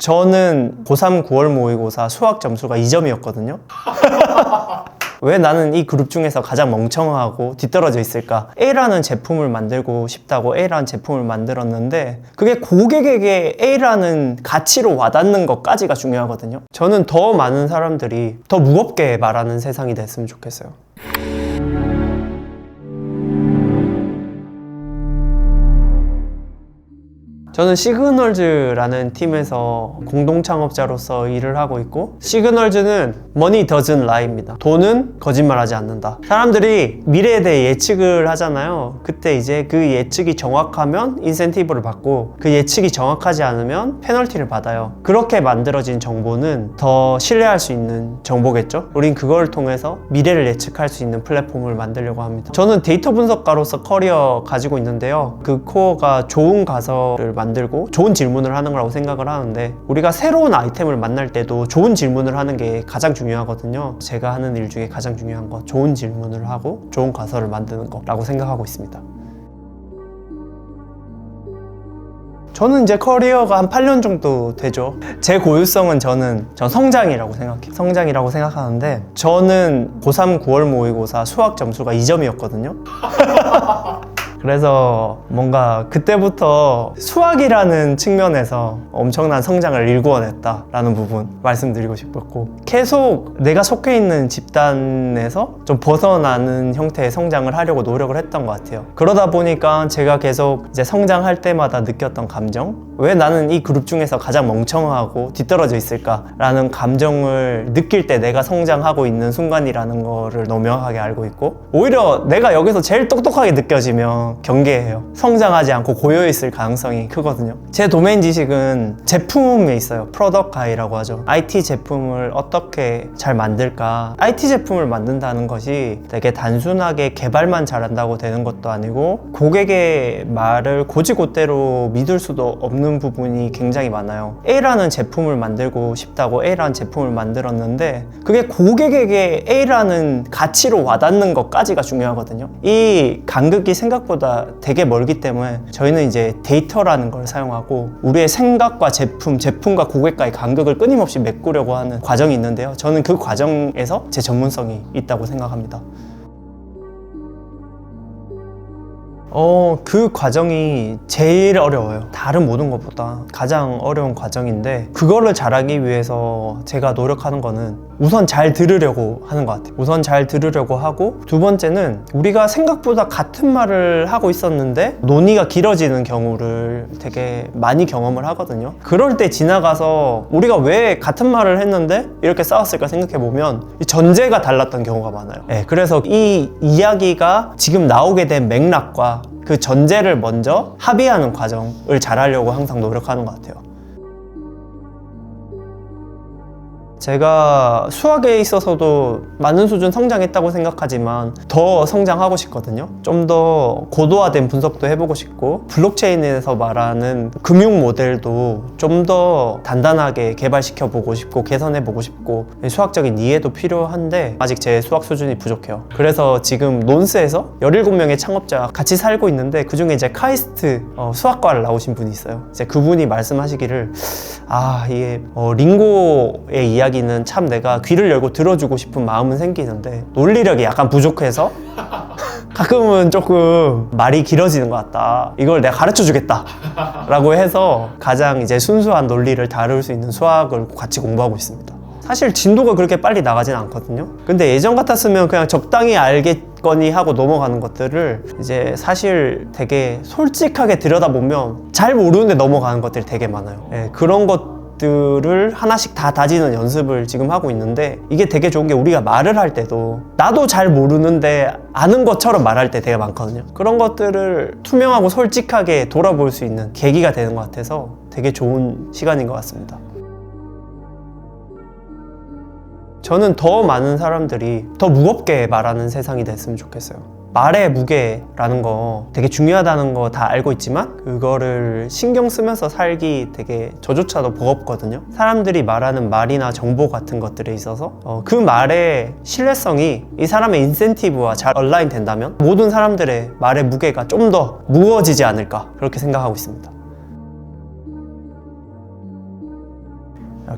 저는 고3 9월 모의고사 수학 점수가 2점이었거든요. 왜 나는 이 그룹 중에서 가장 멍청하고 뒤떨어져 있을까? A라는 제품을 만들고 싶다고 A라는 제품을 만들었는데 그게 고객에게 A라는 가치로 와닿는 것까지가 중요하거든요. 저는 더 많은 사람들이 더 무겁게 말하는 세상이 됐으면 좋겠어요. 저는 시그널즈라는 팀에서 공동 창업자로서 일을 하고 있고, 시그널즈는 Money doesn't lie입니다. 돈은 거짓말하지 않는다. 사람들이 미래에 대해 예측을 하잖아요. 그때 이제 그 예측이 정확하면 인센티브를 받고 그 예측이 정확하지 않으면 페널티를 받아요. 그렇게 만들어진 정보는 더 신뢰할 수 있는 정보겠죠? 우린 그걸 통해서 미래를 예측할 수 있는 플랫폼을 만들려고 합니다. 저는 데이터 분석가로서 커리어 가지고 있는데요. 그 코어가 좋은 가설을 만들고 좋은 질문을 하는 거라고 생각을 하는데, 우리가 새로운 아이템을 만날 때도 좋은 질문을 하는 게 가장 중요하거든요. 제가 하는 일 중에 가장 중요한 거, 좋은 질문을 하고 좋은 가설을 만드는 거라고 생각하고 있습니다. 저는 이제 커리어가 한 8년 정도 되죠. 제 고유성은 전 성장이라고 생각해요. 성장이라고 생각하는데, 저는 고3 9월 모의고사 수학 점수가 2점이었거든요. 그래서 뭔가 그때부터 수학이라는 측면에서 엄청난 성장을 일구어냈다라는 부분 말씀드리고 싶었고, 계속 내가 속해 있는 집단에서 좀 벗어나는 형태의 성장을 하려고 노력을 했던 것 같아요. 그러다 보니까 제가 계속 이제 성장할 때마다 느꼈던 감정, 왜 나는 이 그룹 중에서 가장 멍청하고 뒤떨어져 있을까라는 감정을 느낄 때 내가 성장하고 있는 순간이라는 거를 너무 명확하게 알고 있고, 오히려 내가 여기서 제일 똑똑하게 느껴지면 경계해요. 성장하지 않고 고여있을 가능성이 크거든요. 제 도메인 지식은 제품에 있어요. 프로덕트 가이라고 하죠. IT 제품을 어떻게 잘 만들까? IT 제품을 만든다는 것이 되게 단순하게 개발만 잘한다고 되는 것도 아니고, 고객의 말을 곧이곧대로 믿을 수도 없는 부분이 굉장히 많아요. A라는 제품을 만들고 싶다고 A라는 제품을 만들었는데 그게 고객에게 A라는 가치로 와닿는 것까지가 중요하거든요. 이 간극이 생각보다 되게 멀기 때문에 저희는 이제 데이터라는 걸 사용하고 우리의 생각과 제품과 고객과의 간극을 끊임없이 메꾸려고 하는 과정이 있는데요. 저는 그 과정에서 제 전문성이 있다고 생각합니다. 그 과정이 제일 어려워요. 다른 모든 것보다 가장 어려운 과정인데, 그거를 잘하기 위해서 제가 노력하는 거는 우선 잘 들으려고 하는 것 같아요. 우선 잘 들으려고 하고, 두 번째는 우리가 생각보다 같은 말을 하고 있었는데 논의가 길어지는 경우를 되게 많이 경험을 하거든요. 그럴 때 지나가서 우리가 왜 같은 말을 했는데 이렇게 싸웠을까 생각해보면 전제가 달랐던 경우가 많아요. 네, 그래서 이 이야기가 지금 나오게 된 맥락과 그 전제를 먼저 합의하는 과정을 잘하려고 항상 노력하는 것 같아요. 제가 수학에 있어서도 많은 수준 성장했다고 생각하지만 더 성장하고 싶거든요. 좀 더 고도화된 분석도 해보고 싶고, 블록체인에서 말하는 금융 모델도 좀 더 단단하게 개발시켜보고 싶고 개선해보고 싶고, 수학적인 이해도 필요한데 아직 제 수학 수준이 부족해요. 그래서 지금 논스에서 17명의 창업자 같이 살고 있는데, 그 중에 이제 카이스트 수학과를 나오신 분이 있어요. 이제 그분이 말씀하시기를, 이게 링고의 이야기는 참 내가 귀를 열고 들어주고 싶은 마음은 생기는데 논리력이 약간 부족해서 가끔은 조금 말이 길어지는 것 같다. 이걸 내가 가르쳐 주겠다 라고 해서 가장 이제 순수한 논리를 다룰 수 있는 수학을 같이 공부하고 있습니다. 사실 진도가 그렇게 빨리 나가진 않거든요. 근데 예전 같았으면 그냥 적당히 알겠거니 하고 넘어가는 것들을 이제 사실 되게 솔직하게 들여다보면 잘 모르는데 넘어가는 것들이 되게 많아요. 그런 것들을 하나씩 다 다지는 연습을 지금 하고 있는데, 이게 되게 좋은 게 우리가 말을 할 때도 나도 잘 모르는데 아는 것처럼 말할 때 되게 많거든요. 그런 것들을 투명하고 솔직하게 돌아볼 수 있는 계기가 되는 것 같아서 되게 좋은 시간인 것 같습니다. 저는 더 많은 사람들이 더 무겁게 말하는 세상이 됐으면 좋겠어요. 말의 무게라는 거 되게 중요하다는 거 다 알고 있지만 그거를 신경 쓰면서 살기 되게 저조차도 버겁거든요. 사람들이 말하는 말이나 정보 같은 것들에 있어서 그 말의 신뢰성이 이 사람의 인센티브와 잘 얼라인 된다면 모든 사람들의 말의 무게가 좀 더 무거워지지 않을까, 그렇게 생각하고 있습니다.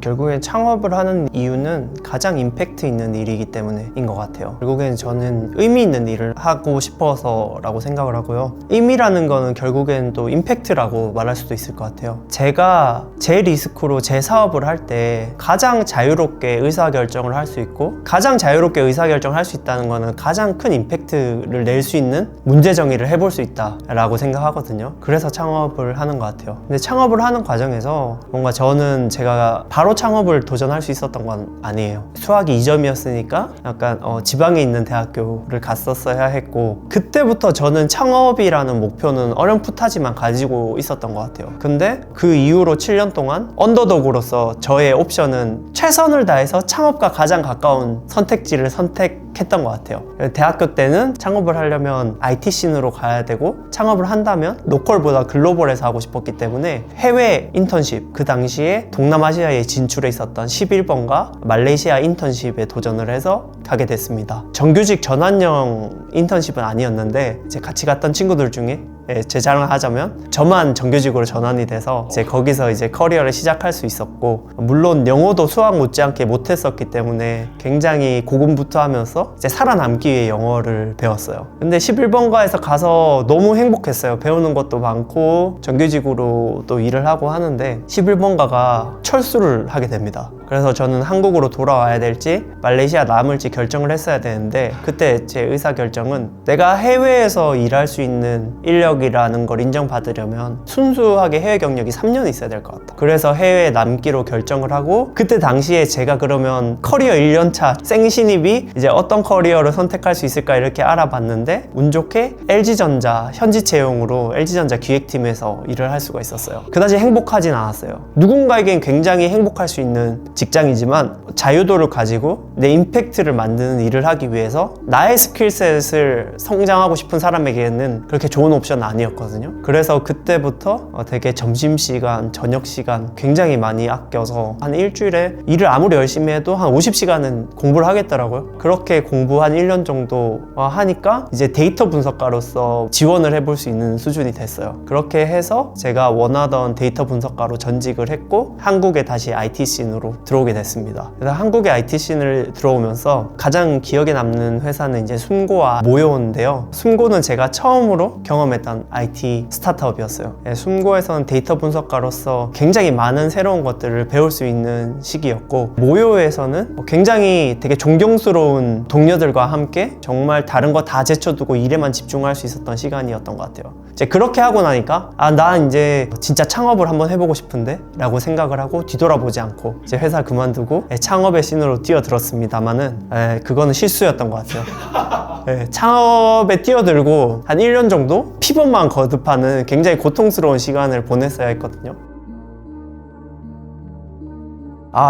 결국엔 창업을 하는 이유는 가장 임팩트 있는 일이기 때문에인 것 같아요. 결국엔 저는 의미 있는 일을 하고 싶어서라고 생각을 하고요. 의미라는 거는 결국엔 또 임팩트라고 말할 수도 있을 것 같아요. 제가 제 리스크로 제 사업을 할 때 가장 자유롭게 의사결정을 할 수 있고, 가장 자유롭게 의사결정을 할 수 있다는 거는 가장 큰 임팩트를 낼 수 있는 문제 정의를 해볼 수 있다라고 생각하거든요. 그래서 창업을 하는 것 같아요. 근데 창업을 하는 과정에서 뭔가 저는 제가 바로 창업을 도전할 수 있었던 건 아니에요. 수학이 2점이었으니까 약간 지방에 있는 대학교를 갔었어야 했고, 그때부터 저는 창업이라는 목표는 어렴풋하지만 가지고 있었던 것 같아요. 근데 그 이후로 7년 동안 언더독으로서 저의 옵션은 최선을 다해서 창업과 가장 가까운 선택지를 선택했던 것 같아요. 대학교 때는 창업을 하려면 IT 씬으로 가야 되고, 창업을 한다면 로컬보다 글로벌에서 하고 싶었기 때문에 해외 인턴십, 그 당시에 동남아시아에 진출해 있었던 11번가 말레이시아 인턴십에 도전을 해서 가게 됐습니다. 정규직 전환형 인턴십은 아니었는데, 이제 같이 갔던 친구들 중에 제 자랑을 하자면 저만 정규직으로 전환이 돼서 이제 거기서 이제 커리어를 시작할 수 있었고, 물론 영어도 수학 못지않게 못했었기 때문에 굉장히 고군분투하면서 이제 살아남기 위해 영어를 배웠어요. 근데 11번가에서 가서 너무 행복했어요. 배우는 것도 많고 정규직으로 또 일을 하고 하는데, 11번가가 철수를 하게 됩니다. 그래서 저는 한국으로 돌아와야 될지 말레이시아 남을지 결정을 했어야 되는데, 그때 제 의사결정은 내가 해외에서 일할 수 있는 인력이라는 걸 인정받으려면 순수하게 해외 경력이 3년 있어야 될 것 같다. 그래서 해외에 남기로 결정을 하고, 그때 당시에 제가 그러면 커리어 1년차 생신입이 이제 어떤 커리어를 선택할 수 있을까 이렇게 알아봤는데, 운 좋게 LG전자 현지 채용으로 LG전자 기획팀에서 일을 할 수가 있었어요. 그다지 행복하진 않았어요. 누군가에겐 굉장히 행복할 수 있는 직장이지만 자유도를 가지고 내 임팩트를 만드는 일을 하기 위해서 나의 스킬셋을 성장하고 싶은 사람에게는 그렇게 좋은 옵션은 아니었거든요. 그래서 그때부터 되게 점심시간, 저녁시간 굉장히 많이 아껴서 한 일주일에 일을 아무리 열심히 해도 한 50시간은 공부를 하겠더라고요. 그렇게 공부 한 1년 정도 하니까 이제 데이터 분석가로서 지원을 해볼 수 있는 수준이 됐어요. 그렇게 해서 제가 원하던 데이터 분석가로 전직을 했고, 한국에 다시 IT 씬으로 들어오게 됐습니다. 그래서 한국의 IT 씬을 들어오면서 가장 기억에 남는 회사는 이제 숨고와 모요인데요. 숨고는 제가 처음으로 경험했던 IT 스타트업이었어요. 숨고에서는 데이터 분석가로서 굉장히 많은 새로운 것들을 배울 수 있는 시기였고, 모요에서는 굉장히 되게 존경스러운 동료들과 함께 정말 다른 거 다 제쳐두고 일에만 집중할 수 있었던 시간이었던 것 같아요. 이제 그렇게 하고 나니까 나 이제 진짜 창업을 한번 해보고 싶은데 라고 생각을 하고 뒤돌아보지 않고 이제 회사 그만두고 창업의 씬으로 뛰어들었습니다만은 그거는 실수였던 것 같아요. 창업에 뛰어들고 한 1년 정도 피벗만 거듭하는 굉장히 고통스러운 시간을 보냈어야 했거든요.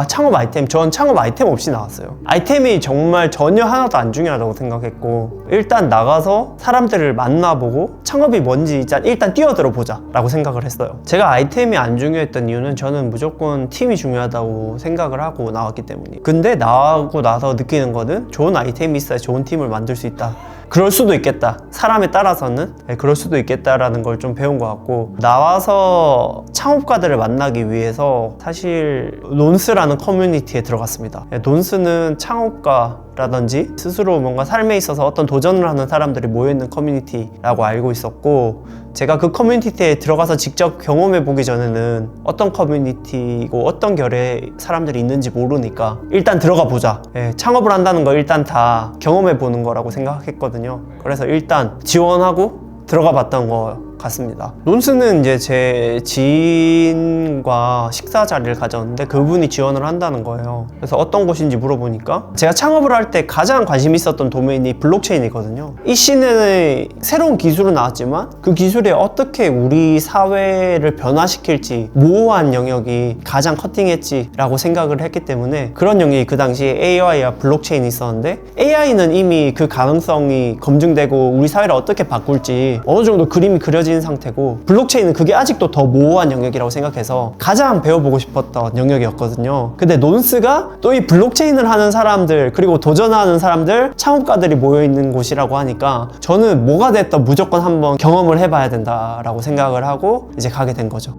창업 아이템. 전 창업 아이템 없이 나왔어요. 아이템이 정말 전혀 하나도 안 중요하다고 생각했고, 일단 나가서 사람들을 만나보고 창업이 뭔지 일단 뛰어들어 보자 라고 생각을 했어요. 제가 아이템이 안 중요했던 이유는 저는 무조건 팀이 중요하다고 생각을 하고 나왔기 때문이에요. 근데 나오고 나서 느끼는 거는 좋은 아이템이 있어야 좋은 팀을 만들 수 있다. 그럴 수도 있겠다. 사람에 따라서는 그럴 수도 있겠다라는 걸 좀 배운 것 같고, 나와서 창업가들을 만나기 위해서 사실 논스라는 커뮤니티에 들어갔습니다. 논스는 창업가라든지 스스로 뭔가 삶에 있어서 어떤 도전을 하는 사람들이 모여있는 커뮤니티라고 알고 있었고, 제가 그 커뮤니티에 들어가서 직접 경험해 보기 전에는 어떤 커뮤니티고 어떤 결의 사람들이 있는지 모르니까 일단 들어가 보자. 창업을 한다는 거 일단 다 경험해 보는 거라고 생각했거든요. 그래서 일단 지원하고 들어가 봤던 거 같습니다. 논스는 이제 제 지인과 식사 자리를 가졌는데 그분이 지원을 한다는 거예요. 그래서 어떤 곳인지 물어보니까 제가 창업을 할 때 가장 관심 있었던 도메인이 블록체인이거든요. 이 시대에 새로운 기술은 나왔지만 그 기술이 어떻게 우리 사회를 변화시킬지 모호한 영역이 가장 커팅했지라고 생각을 했기 때문에, 그런 영역이 그 당시에 AI와 블록체인이 있었는데, AI는 이미 그 가능성이 검증되고 우리 사회를 어떻게 바꿀지 어느 정도 그림이 그려진 상태고, 블록체인은 그게 아직도 더 모호한 영역이라고 생각해서 가장 배워보고 싶었던 영역이었거든요. 근데 논스가 또 이 블록체인을 하는 사람들, 그리고 도전하는 사람들, 창업가들이 모여있는 곳이라고 하니까 저는 뭐가 됐든 무조건 한번 경험을 해봐야 된다라고 생각을 하고 이제 가게 된 거죠.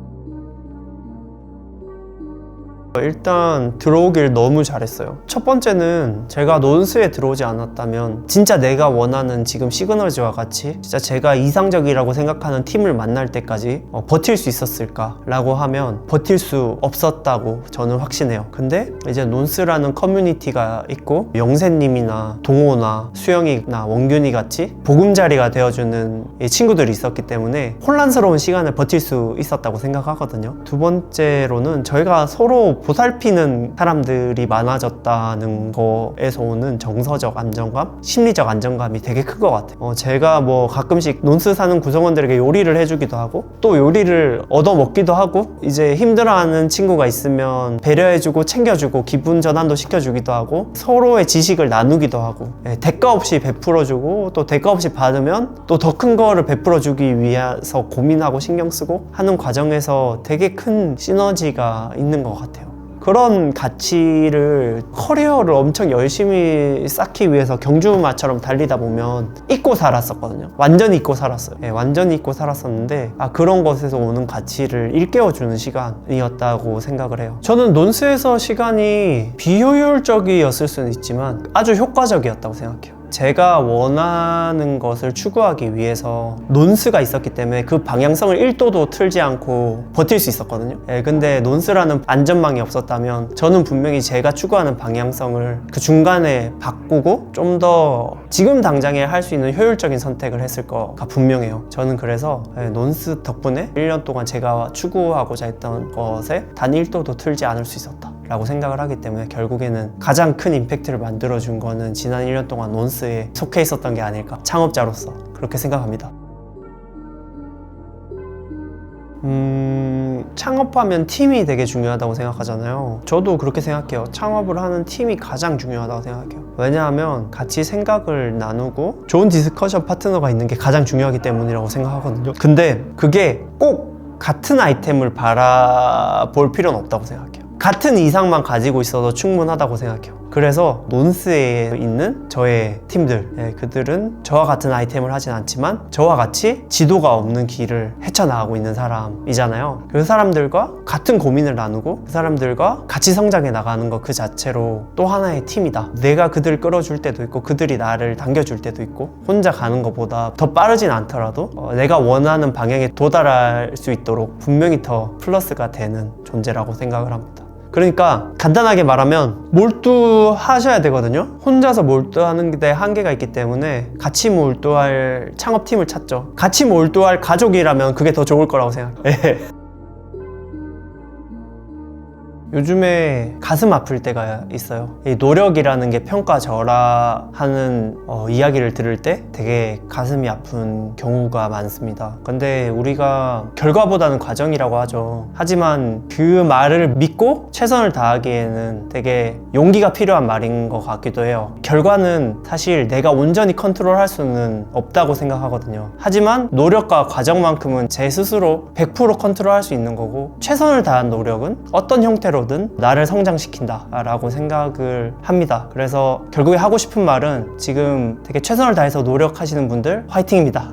일단 들어오길 너무 잘했어요. 첫 번째는 제가 논스에 들어오지 않았다면 진짜 내가 원하는 지금 시그너즈와 같이 진짜 제가 이상적이라고 생각하는 팀을 만날 때까지 버틸 수 있었을까 라고 하면 버틸 수 없었다고 저는 확신해요. 근데 이제 논스라는 커뮤니티가 있고 영세님이나 동호나 수영이나 원균이 같이 보금자리가 되어주는 이 친구들이 있었기 때문에 혼란스러운 시간을 버틸 수 있었다고 생각하거든요. 두 번째로는 저희가 서로 보살피는 사람들이 많아졌다는 거에서 오는 정서적 안정감, 심리적 안정감이 되게 큰 것 같아요. 제가 뭐 가끔씩 논스 사는 구성원들에게 요리를 해주기도 하고 또 요리를 얻어먹기도 하고 이제 힘들어하는 친구가 있으면 배려해주고 챙겨주고 기분 전환도 시켜주기도 하고 서로의 지식을 나누기도 하고 대가 없이 베풀어주고 또 대가 없이 받으면 또 더 큰 거를 베풀어주기 위해서 고민하고 신경 쓰고 하는 과정에서 되게 큰 시너지가 있는 것 같아요. 그런 가치를 커리어를 엄청 열심히 쌓기 위해서 경주마처럼 달리다 보면 잊고 살았었거든요. 완전히 잊고 살았어요. 완전히 잊고 살았었는데 그런 것에서 오는 가치를 일깨워주는 시간이었다고 생각을 해요. 저는 논스에서 시간이 비효율적이었을 수는 있지만 아주 효과적이었다고 생각해요. 제가 원하는 것을 추구하기 위해서 논스가 있었기 때문에 그 방향성을 1도도 틀지 않고 버틸 수 있었거든요. 근데 논스라는 안전망이 없었다면 저는 분명히 제가 추구하는 방향성을 그 중간에 바꾸고 좀 더 지금 당장에 할 수 있는 효율적인 선택을 했을 거가 분명해요. 저는 그래서 논스 덕분에 1년 동안 제가 추구하고자 했던 것에 단 1도도 틀지 않을 수 있었다 라고 생각을 하기 때문에 결국에는 가장 큰 임팩트를 만들어준 거는 지난 1년 동안 논스에 속해 있었던 게 아닐까, 창업자로서 그렇게 생각합니다. 창업하면 팀이 되게 중요하다고 생각하잖아요. 저도 그렇게 생각해요. 창업을 하는 팀이 가장 중요하다고 생각해요. 왜냐하면 같이 생각을 나누고 좋은 디스커션 파트너가 있는 게 가장 중요하기 때문이라고 생각하거든요. 근데 그게 꼭 같은 아이템을 바라볼 필요는 없다고 생각해요. 같은 이상만 가지고 있어도 충분하다고 생각해요. 그래서 논스에 있는 저의 팀들, 그들은 저와 같은 아이템을 하진 않지만 저와 같이 지도가 없는 길을 헤쳐나가고 있는 사람이잖아요. 그 사람들과 같은 고민을 나누고 그 사람들과 같이 성장해 나가는 것 그 자체로 또 하나의 팀이다. 내가 그들을 끌어줄 때도 있고 그들이 나를 당겨줄 때도 있고 혼자 가는 것보다 더 빠르진 않더라도 내가 원하는 방향에 도달할 수 있도록 분명히 더 플러스가 되는 존재라고 생각을 합니다. 그러니까 간단하게 말하면 몰두하셔야 되거든요. 혼자서 몰두하는 데 한계가 있기 때문에 같이 몰두할 창업팀을 찾죠. 같이 몰두할 가족이라면 그게 더 좋을 거라고 생각해요. 요즘에 가슴 아플 때가 있어요. 이 노력이라는 게 평가절하하는 이야기를 들을 때 되게 가슴이 아픈 경우가 많습니다. 근데 우리가 결과보다는 과정이라고 하죠. 하지만 그 말을 믿고 최선을 다하기에는 되게 용기가 필요한 말인 것 같기도 해요. 결과는 사실 내가 온전히 컨트롤할 수는 없다고 생각하거든요. 하지만 노력과 과정만큼은 제 스스로 100% 컨트롤할 수 있는 거고 최선을 다한 노력은 어떤 형태로 나를 성장시킨다 라고 생각을 합니다. 그래서 결국에 하고 싶은 말은 지금 되게 최선을 다해서 노력하시는 분들 화이팅입니다.